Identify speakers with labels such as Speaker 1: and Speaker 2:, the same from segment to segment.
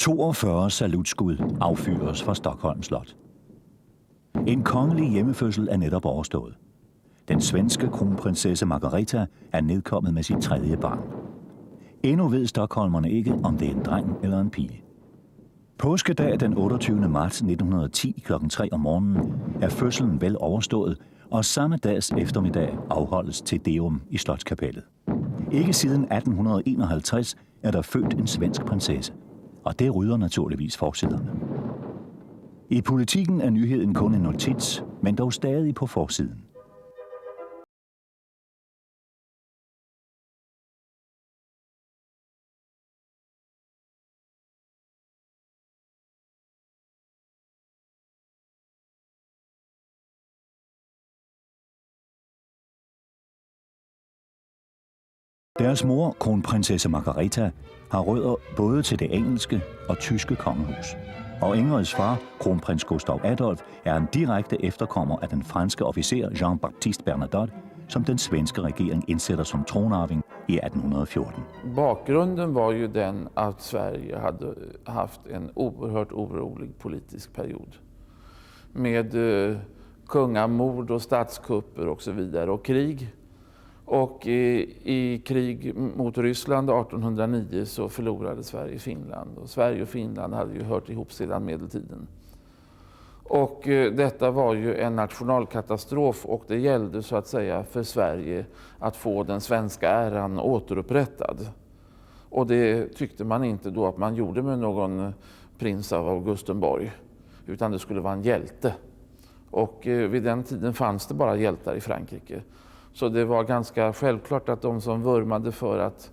Speaker 1: 42 salutskud affyres fra Stockholms Slot. En kongelig hjemmefødsel er netop overstået. Den svenske kronprinsesse Margareta er nedkommet med sit 3. barn. Endnu ved stockholmerne ikke, om det er en dreng eller en pige. Påskedag den 28. marts 1910 kl. 3 om morgenen er fødslen vel overstået, og samme dags eftermiddag afholdes Te Deum i Slotskapellet. Ikke siden 1851 er der født en svensk prinsesse, og det rydder naturligvis forsiderne. I Politiken er nyheden kun en notits, men dog stadig på forsiden. Deres mor, kronprinsesse Margareta, har rødder både til det engelske og tyske kongehus. Og Ingrids far, kronprins Gustav Adolf, er en direkte efterkommer af den franske officer Jean-Baptiste Bernadotte, som den svenske regering indsætter som tronarving i 1814.
Speaker 2: Bakgrunden var ju den att Sverige hade haft en oerhört orolig politisk period. Med kungamord och statskupper och så vidare och krig. Och i krig mot Ryssland 1809 så förlorade Sverige Finland. Och Sverige och Finland hade ju hört ihop sedan medeltiden. Och detta var ju en nationalkatastrof och det gällde så att säga för Sverige att få den svenska äran återupprättad. Och det tyckte man inte då att man gjorde med någon prins av Augustenborg. Utan det skulle vara en hjälte. Och vid den tiden fanns det bara hjältar i Frankrike. Så det var ganska självklart att de som vurmade för att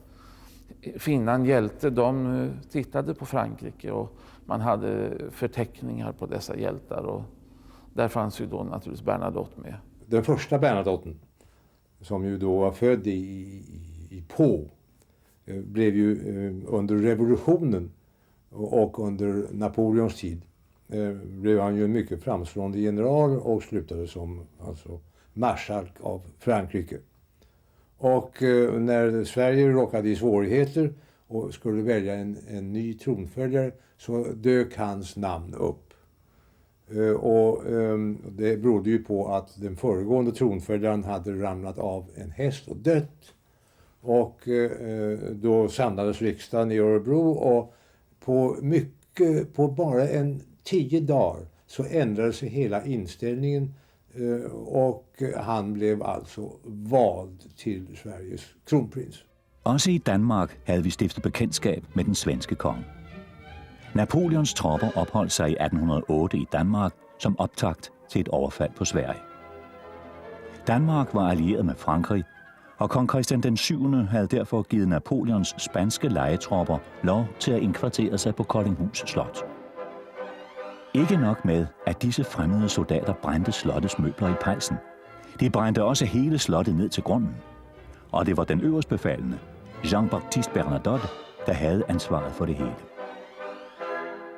Speaker 2: finna en hjälte, de tittade på Frankrike och man hade förteckningar på dessa hjältar och där fanns ju då naturligtvis Bernadotte med.
Speaker 3: Den första Bernadotten, som ju då var född i Pau, blev ju under revolutionen och under Napoleons tid blev han ju en mycket framstående general och slutade som marskalk av Frankrike. Och när Sverige råkade i svårigheter och skulle välja en ny tronföljare så dök hans namn upp. Och det berodde ju på att den föregående tronföljaren hade ramlat av en häst och dött. Och då samlades riksdagen i Örebro och på bara 10 dagar så ändrade sig hela inställningen. Och han blev alltså vald till Sveriges kronprins.
Speaker 1: Også i Danmark havde vi stiftet bekendtskab med den svenske konge. Napoleons tropper opholdt sig i 1808 i Danmark som optakt til et overfald på Sverige. Danmark var allieret med Frankrig, og kong Christian den 7. havde derfor givet Napoleons spanske lejetropper lov til at indkvartere sig på Koldinghus Slot. Ikke nok med, at disse fremmede soldater brændte slottets møbler i pejsen. De brændte også hele slottet ned til grunden. Og det var den øverstbefalende, Jean-Baptiste Bernadotte, der havde ansvaret for det hele.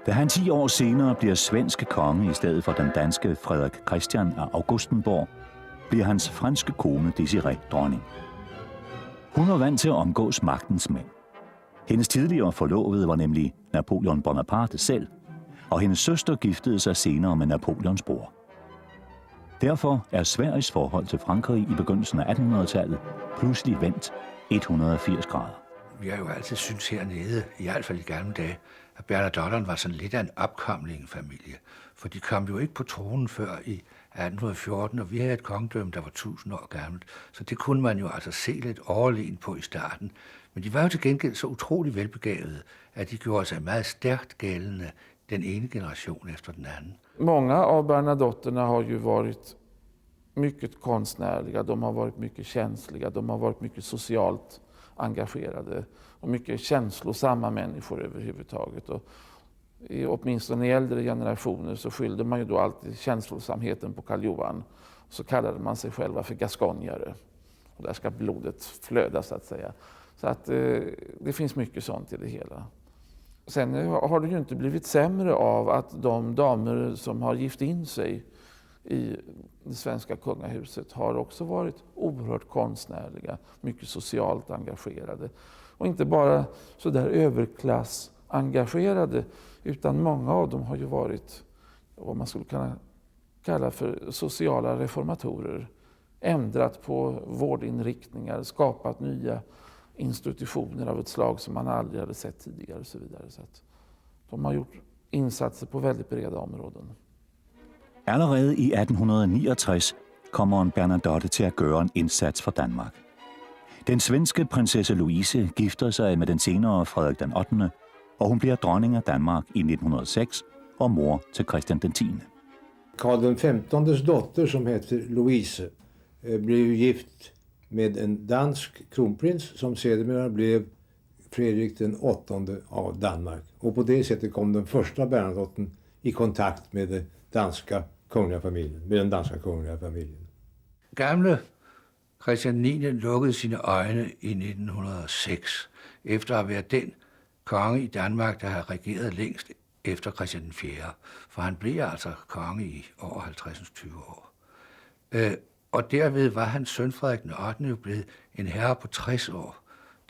Speaker 1: Da han 10 år senere bliver svenske konge i stedet for den danske Frederik Christian af Augustenborg, bliver hans franske kone Desirée dronning. Hun var vant til at omgås magtens mænd. Hendes tidligere forlovede var nemlig Napoleon Bonaparte selv, og hendes søster giftede sig senere med Napoleons bror. Derfor er Sveriges forhold til Frankrig i begyndelsen af 1800-tallet pludselig vendt 180 grader.
Speaker 4: Vi har jo altid syntes hernede, i hvert fald i gamle dage, at Bernadotterne var sådan lidt af en opkomling-familie. For de kom jo ikke på tronen før i 1814, og vi havde et kongedømme, der var 1000 år gammelt. Så det kunne man jo altså se lidt overlegen på i starten. Men de var jo til gengæld så utrolig velbegavede, at de gjorde sig meget stærkt gældende den ene generation efter den anden.
Speaker 2: Många av Bernadotterna har ju varit mycket konstnärliga, de har varit mycket känsliga, de har varit mycket socialt engagerade och mycket känslosamma människor överhuvudtaget. Och åtminstone i äldre generationer så skyllde man ju då alltid känslosamheten på Karl Johan. Så kallade man sig själva för gaskonjare. Och där ska blodet flöda så att säga. Så att det finns mycket sånt i det hela. Sen har det ju inte blivit sämre av att de damer som har gift in sig i det svenska kungahuset har också varit oerhört konstnärliga, mycket socialt engagerade. Och inte bara så där överklass engagerade, utan många av dem har ju varit vad man skulle kunna kalla för sociala reformatorer. Ändrat på vårdinriktningar, skapat nya institutioner av ett slag som man aldrig hade sett tidigare och så vidare. Så att de har gjort insatser på väldigt breda områden.
Speaker 1: Allerede i 1869 kommer Bernadotte til at gøre en indsats for Danmark. Den svenske prinsesse Louise gifter sig med den senere Frederik den 8., og hun bliver dronning af Danmark i 1906 og mor til Christian den 10.
Speaker 3: Karl den 15:s dotter, som heter Louise, blev gift med en dansk kronprins som sedermera blev Frederik den 8 av Danmark. Och på det sättet kom den första Bernadotten i kontakt med den danska kungliga familjen.
Speaker 4: Gamle Christian 9. lukkede sine øjne i 1906, efter at have været den konge i Danmark, der har regeret længst efter Christian den 4. For han blev altså konge i over 50-20 år. Og derved var hans søn Frederik den 8. jo blevet en herre på 60 år,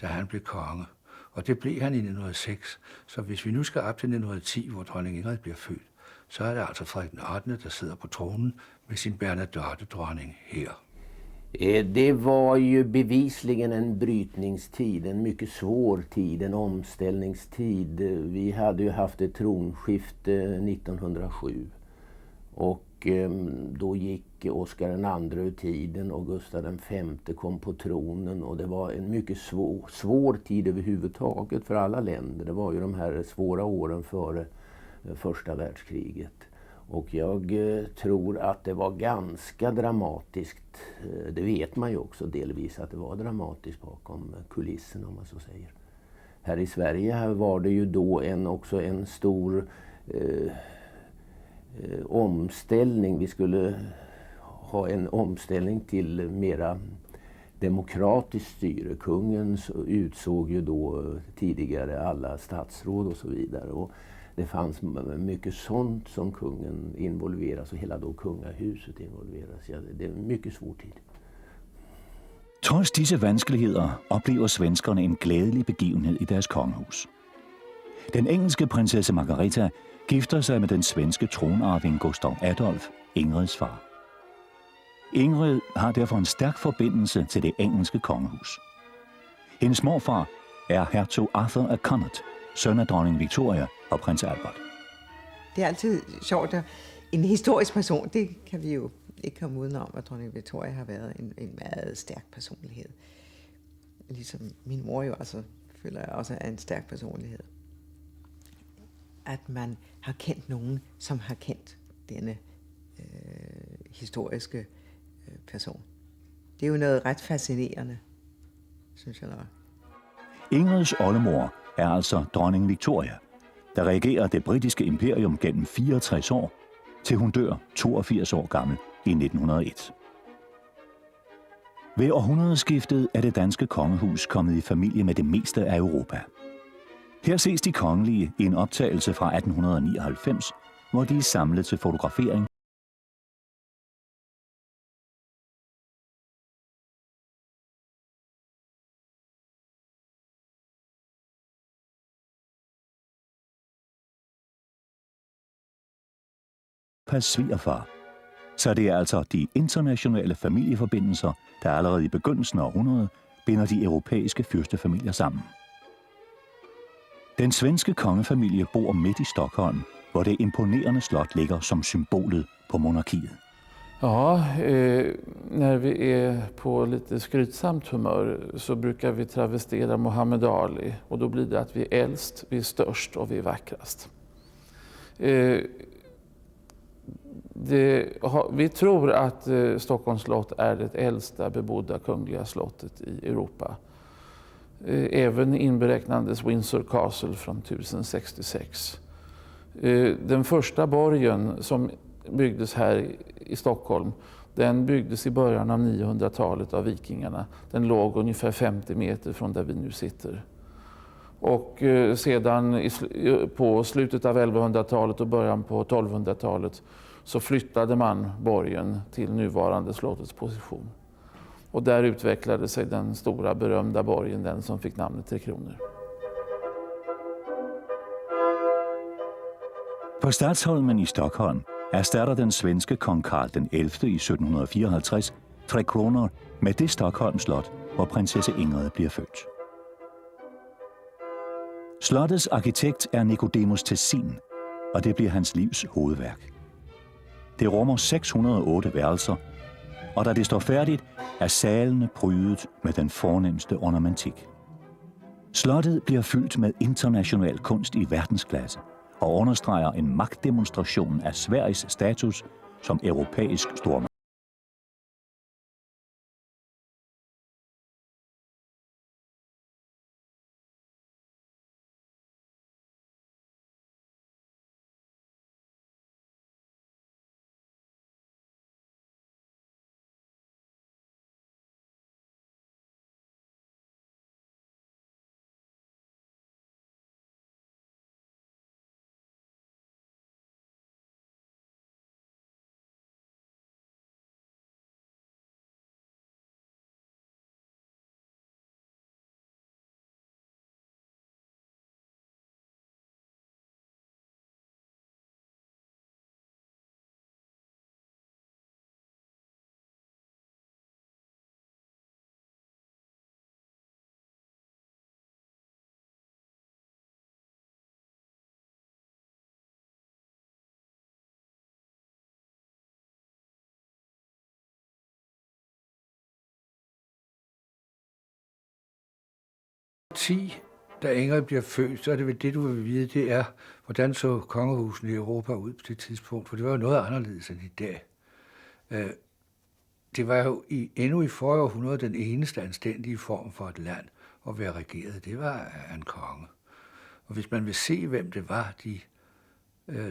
Speaker 4: da han blev konge. Og det blev han i 1906. Så hvis vi nu skal op til 1910, hvor dronning Ingrid bliver født, så er det altså Frederik den 8., der sidder på tronen med sin Bernadotte-dronning her.
Speaker 5: Det var ju bevisligen en brytningstid, en mycket svår tid, en omställningstid. Vi hade ju haft ett tronskifte 1907 och då gick Oscar II ur tiden och Gustav V kom på tronen, och det var en mycket svår tid överhuvudtaget för alla länder. Det var ju de här svåra åren före första världskriget. Och jag tror att det var ganska dramatiskt, det vet man ju också delvis att det var dramatiskt bakom kulisserna, om man så säger. Här i Sverige var det ju då också en stor omställning. Vi skulle ha en omställning till mera demokratiskt styre. Kungen utsåg ju då tidigare alla statsråd och så vidare. Och det fanns mycket sånt som kungen involveras, och hela då kungahuset involveras. Ja, det är en mycket svår tid.
Speaker 1: Trods disse vanskeligheder oplever svenskerne en glædelig begivenhed i deres kongehus. Den engelske prinsesse Margareta gifter sig med den svenske tronarving Gustav Adolf, Ingrids far. Ingrid har derfor en stærk forbindelse til det engelske kongehus. Hendes morfar er hertug Arthur af Connaught, søn af dronning Victoria og prins Albert.
Speaker 6: Det er altid sjovt, at en historisk person, det kan vi jo ikke komme udenom, at dronning Victoria har været en meget stærk personlighed. Ligesom min mor jo altså, føler jeg også er en stærk personlighed. At man har kendt nogen, som har kendt denne historiske person. Det er jo noget ret fascinerende, synes jeg nok.
Speaker 1: Ingrids oldemor er altså dronning Victoria, der regerer det britiske imperium gennem 64 år, til hun dør 82 år gammel i 1901. Ved århundredeskiftet er det danske kongehus kommet i familie med det meste af Europa. Her ses de kongelige i en optagelse fra 1899, hvor de er samlet til fotografering. Svigerfar. Så det er altså de internationale familieforbindelser, der allerede i begyndelsen af århundredet binder de europæiske fyrstefamilier sammen. Den svenske kongefamilie bor midt i Stockholm, hvor det imponerende slot ligger som symbolet på monarkiet.
Speaker 2: Ja, när vi är på lite skrytsamt humör så brukar vi travestera Muhammad Ali, och då blir det att vi är äldst, vi är störst och vi är vackrast. Vi tror att Stockholms slott är det äldsta bebodda kungliga slottet i Europa. Även inberäknandes Windsor Castle från 1066. Den första borgen som byggdes här i Stockholm, den byggdes i början av 900-talet av vikingarna. Den låg ungefär 50 meter från där vi nu sitter. Och sedan på slutet av 1100-talet och början på 1200-talet så flyttade man borgen till nuvarande slottets position. Och där utvecklade sig den stora berömda borgen, den som fick namnet Tre Kronor.
Speaker 1: På Stadsholmen i Stockholm erstatter den svenske kong Karl den 11. i 1754 Tre Kronor med det Stockholms slot, hvor prinsesse Ingrid bliver født. Slottets arkitekt er Nicodemus Tessin, og det bliver hans livs hovedværk. Det rummer 608 værelser, og da det står færdigt, er salene prydet med den fornemste ornamentik. Slottet bliver fyldt med international kunst i verdensklasse og understreger en magtdemonstration af Sveriges status som europæisk stormagt.
Speaker 4: Da Ingrid bliver født, så er det vel det, du vil vide, det er, hvordan så kongehusene i Europa ud på det tidspunkt, for det var jo noget anderledes end i dag. Det var jo endnu i forrige århundrede den eneste anstændige form for et land at være regeret. Det var en konge. Og hvis man vil se, hvem det var, de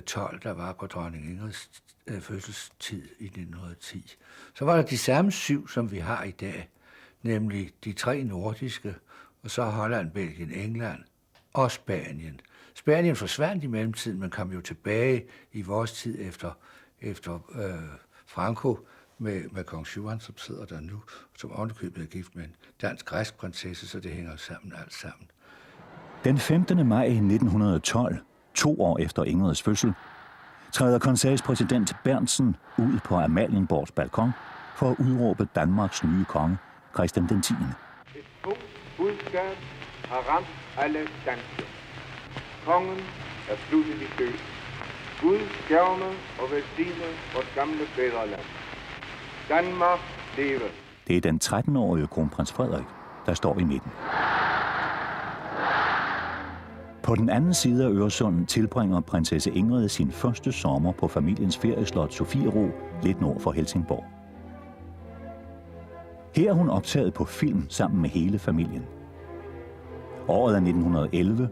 Speaker 4: 12, der var på dronning Ingrids fødselstid i 1910, så var der de samme 7, som vi har i dag, nemlig de 3 nordiske, og så Holland, Belgien, England og Spanien. Spanien forsvandt i mellemtiden, men kom jo tilbage i vores tid efter Franco med kong Johan, som sidder der nu, som ovenikøbet er gift med en dansk-græsk prinsesse, så det hænger sammen alt sammen.
Speaker 1: Den 15. maj 1912, 2 år efter Ingrids fødsel, træder konseilspræsident Berntsen ud på Amalienborgs balkon for at udråbe Danmarks nye konge, Christian den 10.
Speaker 7: Et tungt budskab har ramt alle danskere. Kongen er pludselig død. Gud skærme og velsigne vort gamle fædreland. Danmark lever.
Speaker 1: Det er den 13-årige kronprins Frederik, der står i midten. På den anden side af Øresund tilbringer prinsesse Ingrid sin første sommer på familiens ferieslot Sofiero, lidt nord for Helsingborg. Her er hun optaget på film sammen med hele familien. Året er 1911,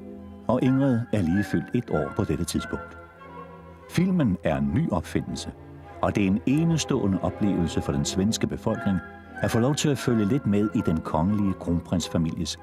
Speaker 1: og Ingrid er lige fyldt 1 år på dette tidspunkt. Filmen er en ny opfindelse, og det er en enestående oplevelse for den svenske befolkning at få lov til at følge lidt med i den kongelige kronprinsfamilies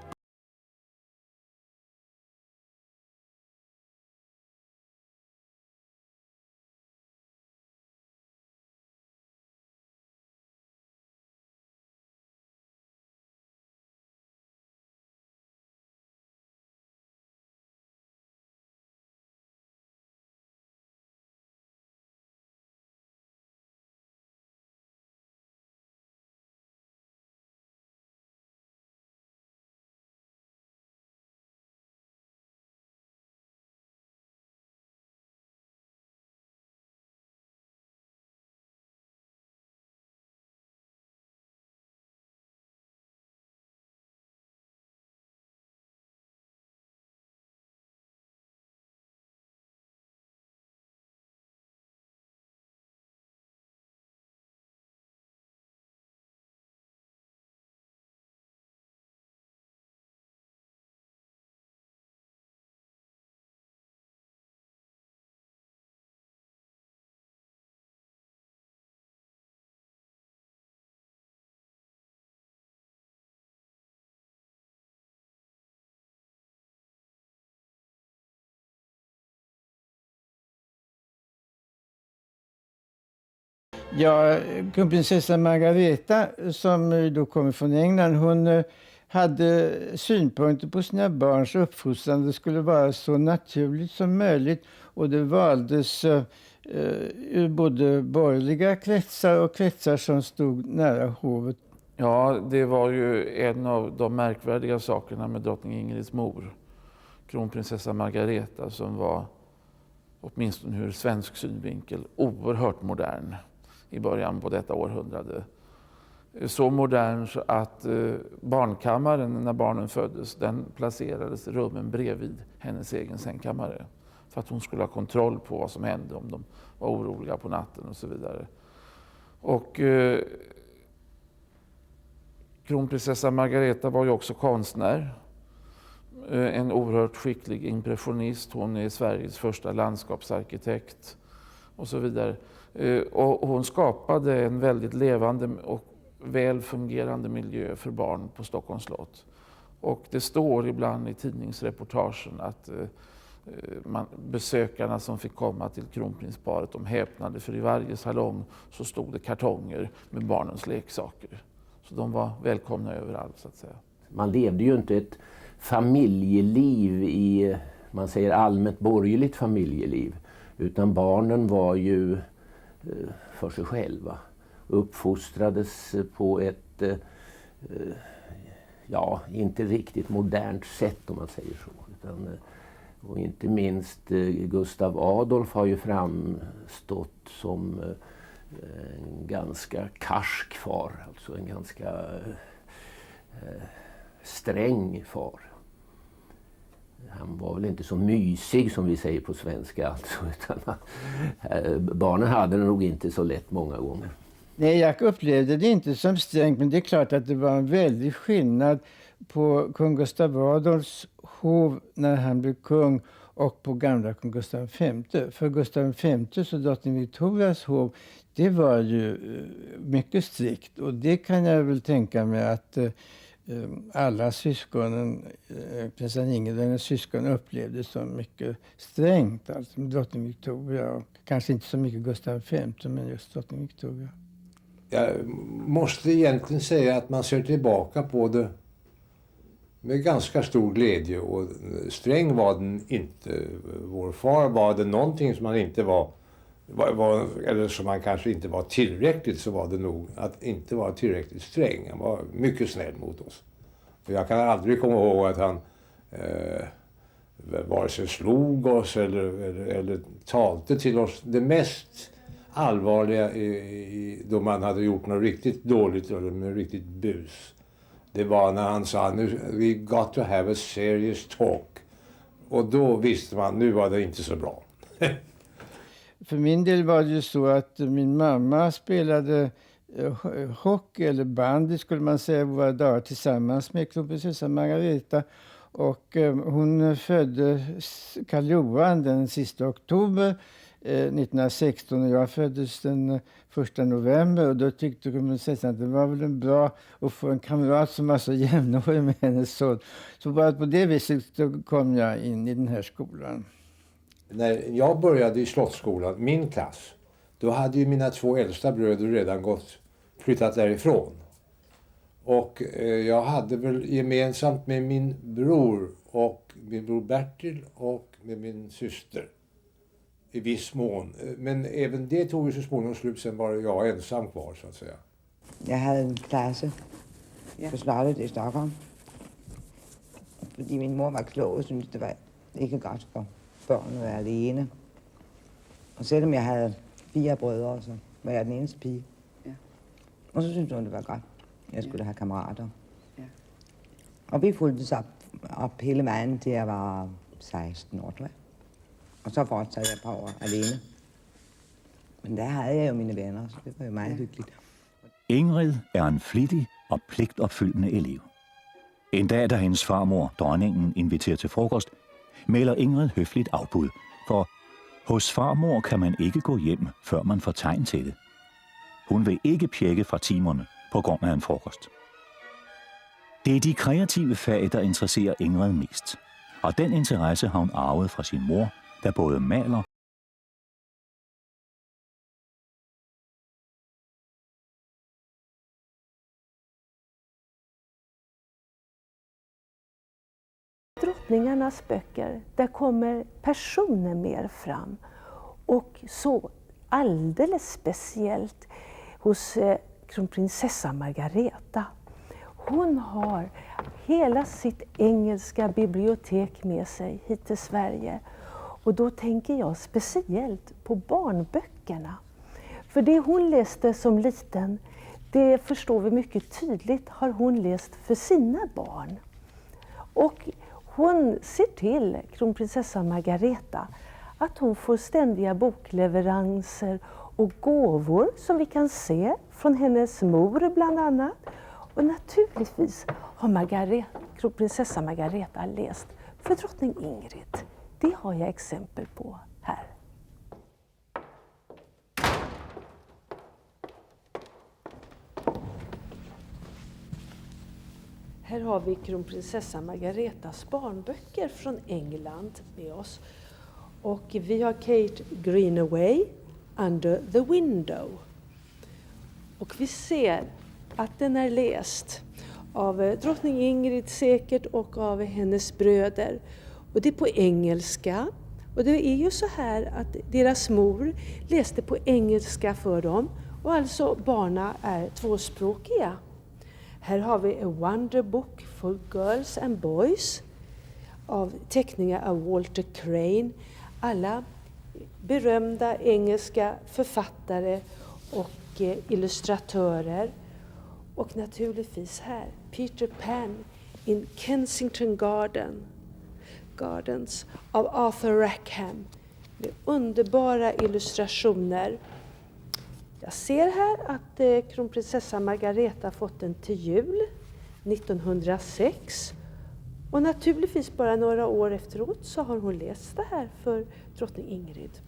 Speaker 8: Ja, kronprinsessa Margareta som då kommer från England, hon hade synpunkter på sina barns uppfostran. Det skulle vara så naturligt som möjligt, och det valdes ur både borgerliga kretsar och kretsar som stod nära hovet.
Speaker 2: Ja, det var ju en av de märkvärdiga sakerna med drottning Ingrids mor, kronprinsessa Margareta, som var, åtminstone ur svensk synvinkel, oerhört modern i början på detta århundrade. Så modern så att barnkammaren, när barnen föddes, den placerades i rummen bredvid hennes egen sängkammare. För att hon skulle ha kontroll på vad som hände, om de var oroliga på natten och så vidare. Och kronprinsessa Margareta var ju också konstnär. En oerhört skicklig impressionist. Hon är Sveriges första landskapsarkitekt och så vidare. Och hon skapade en väldigt levande och väl fungerande miljö för barn på Stockholms slott. Och det står ibland i tidningsreportagen att besökarna som fick komma till kronprinsparet, de häpnade, för i varje salong så stod det kartonger med barnens leksaker. Så de var välkomna överallt, så att säga.
Speaker 5: Man levde ju inte ett familjeliv i, man säger allmänt borgerligt familjeliv, utan barnen var ju för sig själva. Uppfostrades på ett inte riktigt modernt sätt, om man säger så. Och inte minst Gustav Adolf har ju framstått som en ganska karsk far, alltså en ganska sträng far. Han var väl inte så mysig som vi säger på svenska, alltså, utan barnen hade det nog inte så lätt många gånger.
Speaker 8: Nej, jag upplevde det inte som strängt, men det är klart att det var en väldig skillnad på kung Gustav Adolfs hov när han blev kung och på gamla kung Gustav V. För Gustav V och drottning Victorias hov, det var ju mycket strikt, och det kan jag väl tänka mig att alla syskonen, prinsessan Ingrid och hennes syskon, upplevde som mycket strängt, alltså med drottning Victoria, och kanske inte så mycket Gustav V, men just drottning Victoria.
Speaker 3: Jag måste egentligen säga att man ser tillbaka på det med ganska stor glädje, och sträng var den inte. Vår far var det någonting som han inte var eller som han kanske inte var tillräckligt, så var det nog att inte vara tillräckligt sträng. Han var mycket snäll mot oss. För jag kan aldrig komma ihåg att han vare sig slog oss eller talte till oss. Det mest allvarliga då man hade gjort något riktigt dåligt eller med riktigt bus, det var när han sa we got to have a serious talk. Och då visste man, nu var det inte så bra.
Speaker 8: För min del var det ju så att min mamma spelade hockey eller bandy, skulle man säga, våra dagar tillsammans med kronprinsessa Margareta. Och hon födde Karl Johan den sista oktober 1916, och jag föddes den 1 november, och då tyckte kronprinsessan att det var väl bra att få en kamrat som var så jämnårig med hennes son. Så bara på det viset så kom jag in i den här skolan.
Speaker 3: När jag började i Slottsskolan, min klass, då hade ju mina 2 äldsta bröder redan flyttat därifrån. Och jag hade väl gemensamt med min bror Bertil och med min syster i viss mån. Men även det tog ju så småningom slut, sen var jag ensam kvar, så att säga.
Speaker 6: Jag hade en klasse på slottet i Stockholm. Fordi min mor var klog och syntes det var ikke godt for børn at være alene. Og selvom jeg havde 4 brødre, så var jeg den eneste pige. Ja. Og så syntes hun, det var godt. Jeg skulle have kammerater. Ja. Og vi fulgtes op hele vejen til jeg var 16 år, tror jeg. Og så fortsatte jeg et par år alene. Men der havde jeg jo mine venner, så det var jo meget hyggeligt.
Speaker 1: Ingrid er en flittig og pligtopfyldende elev. En dag, da hendes farmor, dronningen, inviterer til frokost, melder Ingrid høfligt afbud, for hos farmor kan man ikke gå hjem, før man får tegn til det. Hun vil ikke pjekke fra timerne på grund af en frokost. Det er de kreative fag, der interesserer Ingrid mest, og den interesse har hun arvet fra sin mor, der både maler
Speaker 9: drottningarnas böcker, där kommer personer mer fram. Och så alldeles speciellt hos kronprinsessa Margareta. Hon har hela sitt engelska bibliotek med sig hit till Sverige. Och då tänker jag speciellt på barnböckerna. För det hon läste som liten, det förstår vi mycket tydligt, har hon läst för sina barn. Och hon ser till, kronprinsessa Margareta, att hon får ständiga bokleveranser och gåvor som vi kan se från hennes mor bland annat. Och naturligtvis har kronprinsessa Margareta läst för drottning Ingrid. Det har jag exempel på här. Här har vi kronprinsessa Margaretas barnböcker från England med oss. Och vi har Kate Greenaway, Under the Window. Och vi ser att den är läst av drottning Ingrid säkert och av hennes bröder. Och det är på engelska. Och det är ju så här att deras mor läste på engelska för dem. Och alltså barnen är tvåspråkiga. Här har vi A Wonder Book for Girls and Boys av teckningar av Walter Crane. Alla berömda engelska författare och illustratörer. Och naturligtvis här, Peter Pan in Kensington Gardens av Arthur Rackham. Med underbara illustrationer. Jag ser här att kronprinsessa Margareta fått den till jul 1906. Och naturligtvis bara några år efteråt så har hon läst det här för drottning Ingrid.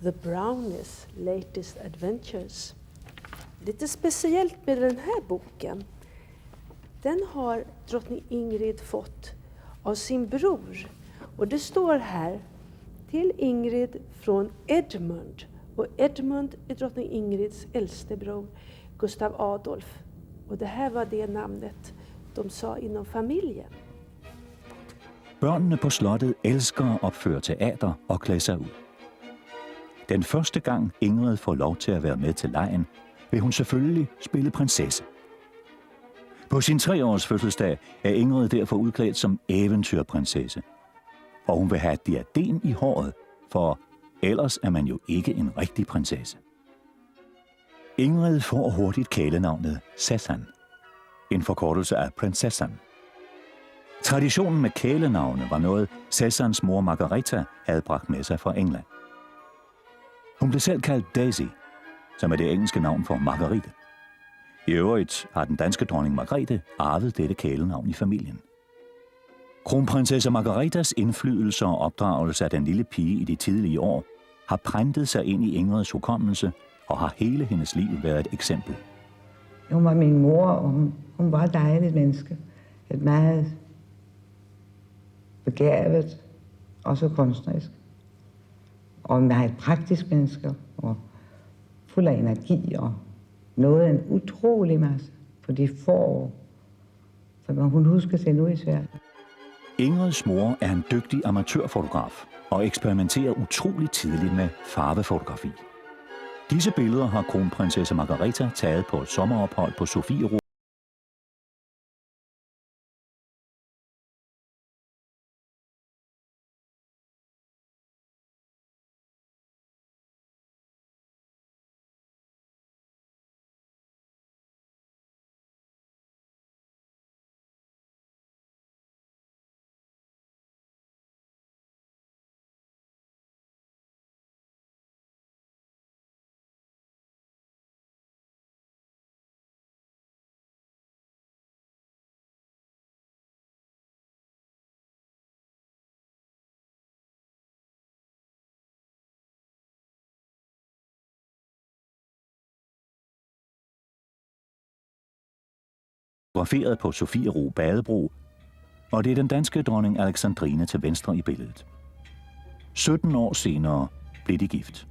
Speaker 9: The Brownies Latest Adventures. Lite speciellt med den här boken. Den har drottning Ingrid fått av sin bror. Och det står här till Ingrid från Edmund. Och Edmund är drottning Ingrids äldste bror, Gustav Adolf. Och det här var det namnet de sa inom familjen.
Speaker 1: Børnene på slottet elsker at opføre teater og klæde sig ud. Den første gang Ingrid får lov til at være med til legen, vil hun selvfølgelig spille prinsesse. På sin 3-års fødselsdag er Ingrid derfor udklædt som eventyrprinsesse. Og hun vil have diadem i håret, for ellers er man jo ikke en rigtig prinsesse. Ingrid får hurtigt kælenavnet Sassan, en forkortelse af prinsessan. Traditionen med kælenavne var noget, Sassans mor Margareta havde bragt med sig fra England. Hun blev selv kaldt Daisy, som er det engelske navn for Margarete. I øvrigt har den danske dronning Margrethe arvet dette kælenavn i familien. Kronprinsesse Margaretas indflydelse og opdragelse af den lille pige i de tidlige år har printet sig ind i Ingrids hukommelse og har hele hendes liv været et eksempel.
Speaker 10: Hun var min mor, og hun var et dejligt menneske. Et meget begavet, også kunstnerisk. Og en meget praktisk menneske, og fuld af energi, og nåede en utrolig masse på de få år, som hun husker sig nu i Sverige.
Speaker 1: Ingrids mor er en dygtig amatørfotograf og eksperimenterer utroligt tidligt med farvefotografi. Disse billeder har kronprinsesse Margareta taget på et sommerophold på Sofierup. Fotograferet på Sofiero Badebro, og det er den danske dronning Alexandrine til venstre i billedet. 17 år senere blev de gift.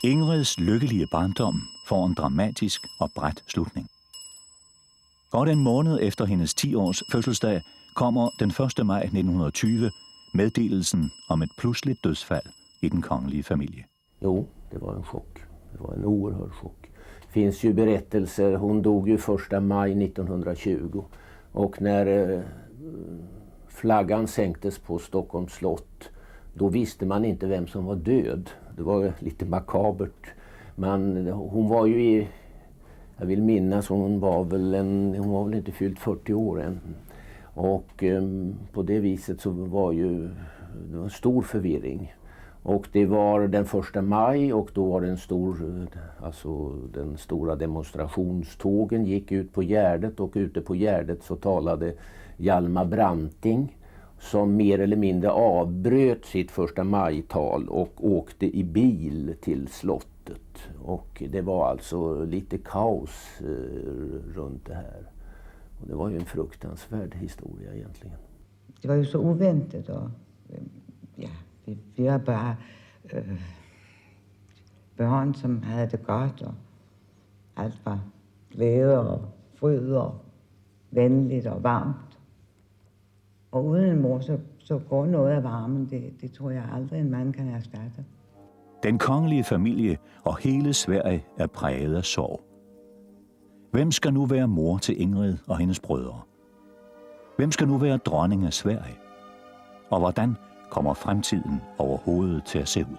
Speaker 1: Ingrids lykkelige barndom får en dramatisk og brat slutning. Godt en måned efter hendes 10-års fødselsdag kommer den 1. maj 1920 meddelelsen om et pludseligt dødsfald i den kongelige familie.
Speaker 5: Jo, det var en chock. Det var en oerhörd chock. Det finns ju berättelser, hon dog ju 1 maj 1920 och när flaggan sänktes på Stockholms slott, då visste man inte vem som var död. Det var lite makabert. Hon var ju jag vill minnas, hon var väl inte fyllt 40 år än. Och på det viset så var det var stor förvirring. Och det var den 1 maj och då var det den stora demonstrationstågen gick ut på Gärdet, och ute på Gärdet så talade Hjalmar Branting som mer eller mindre avbröt sitt 1 maj-tal och åkte i bil till slottet. Och det var alltså lite kaos runt det här. Och det var ju en fruktansvärd historia egentligen.
Speaker 10: Det var ju så oväntat och vi var bara barn som hade det gott och allt var glädje och fröjd och vänligt och varmt. Och uden en mor så går noget af varmen, det tror jeg aldrig en mand kan erstatte.
Speaker 1: Den kongelige familie og hele Sverige er præget af sorg. Hvem skal nu være mor til Ingrid og hendes brødre? Hvem skal nu være dronning af Sverige? Og hvordan kommer fremtiden overhovedet til at se ud?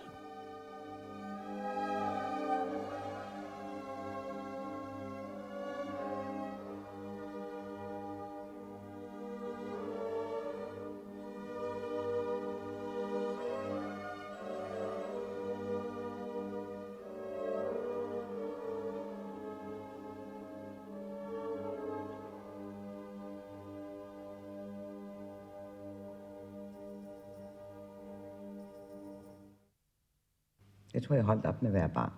Speaker 10: Jeg tror, jeg holdt op med at være barn.